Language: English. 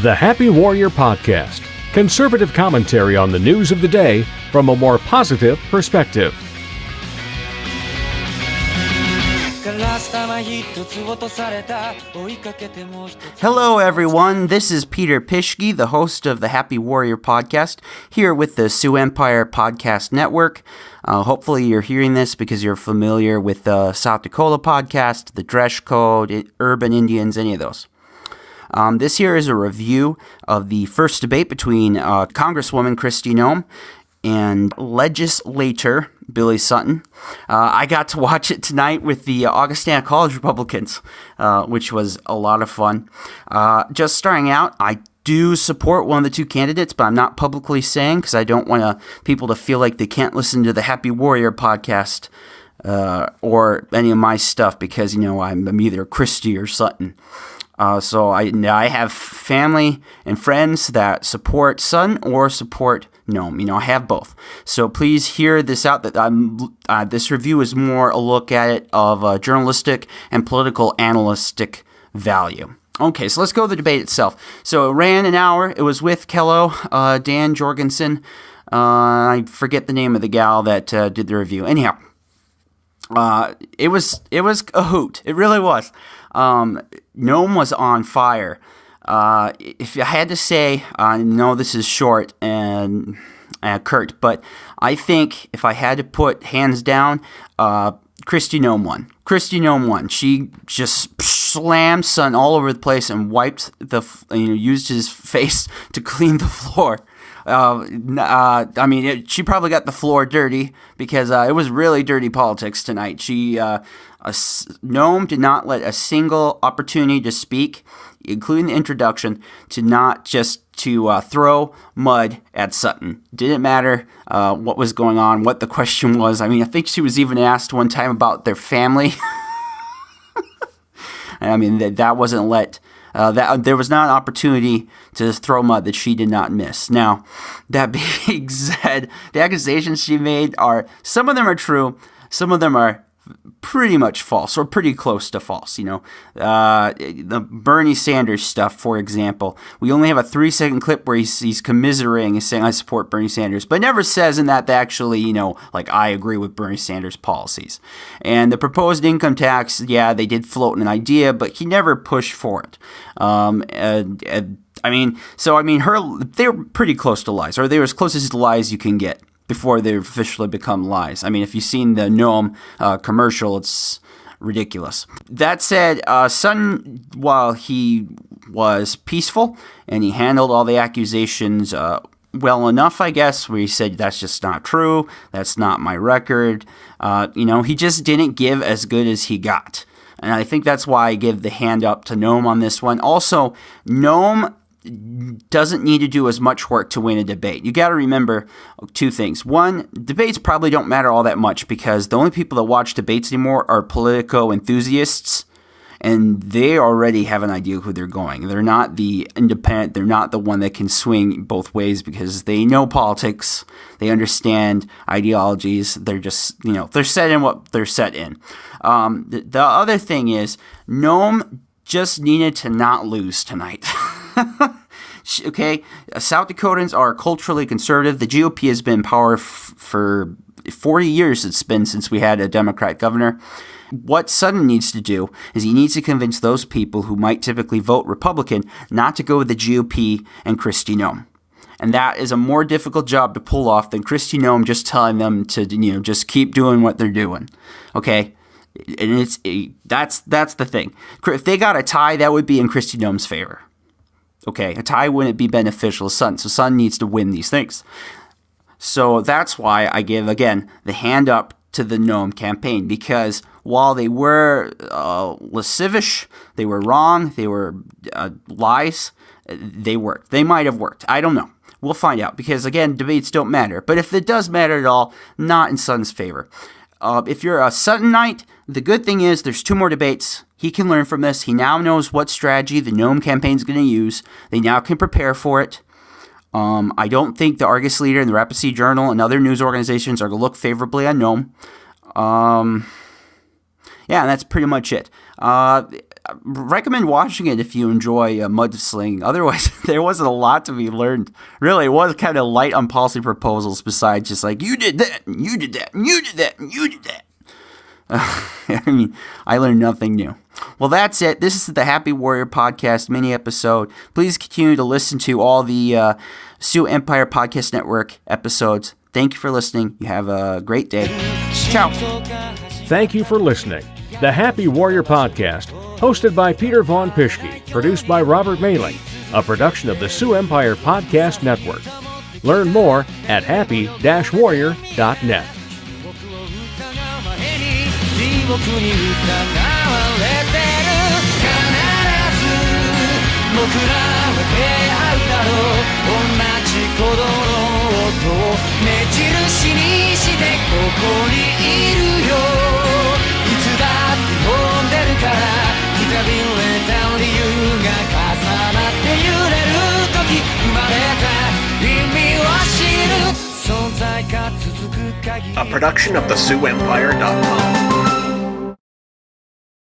The Happy Warrior Podcast, conservative commentary on the news of the day from a more positive perspective. Hello everyone, this is Peter Pischke, the host of the Happy Warrior Podcast, here with the Sioux Empire Podcast Network. Hopefully you're hearing this because you're familiar with the South Dakota podcast, the Dresch Code, Urban Indians, any of those. This here is a review of the first debate between Congresswoman Kristi Noem and legislator Billie Sutton. I got to watch it tonight with the Augustana College Republicans, which was a lot of fun. Just starting out, I do support one of the two candidates, but I'm not publicly saying because I don't want people to feel like they can't listen to the Happy Warrior podcast or any of my stuff because, you know, I'm either Kristi or Sutton. So I have family and friends that support Sutton or support Noem. You know, I have both. So please hear this out. That this review is more a look at it of a journalistic and political analytic value. Okay, so let's go to the debate itself. So it ran an hour. It was with Kello, Dan Jorgensen. I forget the name of the gal that did the review. Anyhow, it was a hoot. It really was. Noem was on fire. If I had to say, I know this is short and curt, but I think if I had to put hands down, Kristi Noem won. Kristi Noem won. She just slammed Sutton all over the place and wiped used his face to clean the floor. She probably got the floor dirty because it was really dirty politics tonight. Noem did not let a single opportunity to speak, including the introduction, to throw mud at Sutton. Didn't matter what was going on, what the question was. I mean, I think she was even asked one time about their family. I mean, that wasn't let... there was not an opportunity to throw mud that she did not miss. Now, that being said, the accusations she made some of them are true, some of them are pretty much false or pretty close to false. You know, the Bernie Sanders stuff, for example, we only have a 3-second clip where he's commiserating and saying I support Bernie Sanders, but never says in that actually, I agree with Bernie Sanders they And the proposed income tax, yeah, they did float an idea, but he never pushed for it. They were pretty close to lies, or they were as close as to lies you can get before they officially become lies. I mean, if you've seen the Noem commercial, it's ridiculous. That said, Sutton, while he was peaceful and he handled all the accusations well enough, I guess, where he said, that's just not true, that's not my record, he just didn't give as good as he got. And I think that's why I give the hand up to Noem on this one. Also, Noem doesn't need to do as much work to win a debate. You got to remember two things. One, debates probably don't matter all that much because the only people that watch debates anymore are politico enthusiasts, and they already have an idea who they're going. They're not the independent. They're not the one that can swing both ways because they know politics. They understand ideologies. They're just, they're set in what they're set in. The other thing is Noem just needed to not lose tonight. Okay, South Dakotans are culturally conservative. The GOP has been in power for 40 years. It's been since we had a Democrat governor. What Sutton needs to do is he needs to convince those people who might typically vote Republican not to go with the GOP and Kristi Noem. And that is a more difficult job to pull off than Kristi Noem just telling them to, just keep doing what they're doing. Okay? And that's the thing. If they got a tie, that would be in Kristi Noem's favor. Okay, a tie wouldn't be beneficial to Sutton, so Sutton needs to win these things. So that's why I give, again, the hand up to the Noem campaign, because while they were lascivious, they were wrong, they were lies, they worked. They might have worked. I don't know. We'll find out, because, again, debates don't matter. But if it does matter at all, not in Sutton's favor. If you're a Suttonite, the good thing is there's 2 more debates. He can learn from this. He now knows what strategy the Noem campaign is going to use. They now can prepare for it. I don't think the Argus Leader and the Rapid City Journal and other news organizations are going to look favorably on Noem. Yeah, and that's pretty much it. recommend watching it if you enjoy mudslinging. Otherwise, there wasn't a lot to be learned. Really, it was kind of light on policy proposals besides just like, you did that, and you did that, and you did that, and you did that. I mean, I learned nothing new. Well, that's it. This is the Happy Warrior Podcast mini episode. Please continue to listen to all the Sioux Empire Podcast Network episodes. Thank you for listening. You have a great day. Ciao. Thank you for listening. The Happy Warrior Podcast, hosted by Peter Von Pischke, produced by Robert Mailing, a production of the Sioux Empire Podcast Network. Learn more at happy-warrior.net. 僕に疑われてる必ず僕らは出会うだろう同じ鼓動の音を目印にしてここにいるよいつだって飛んでるからくたびれた理由が重なって揺れる時生まれた意味を知る存在が続く限り A production of the SiouxEmpire.com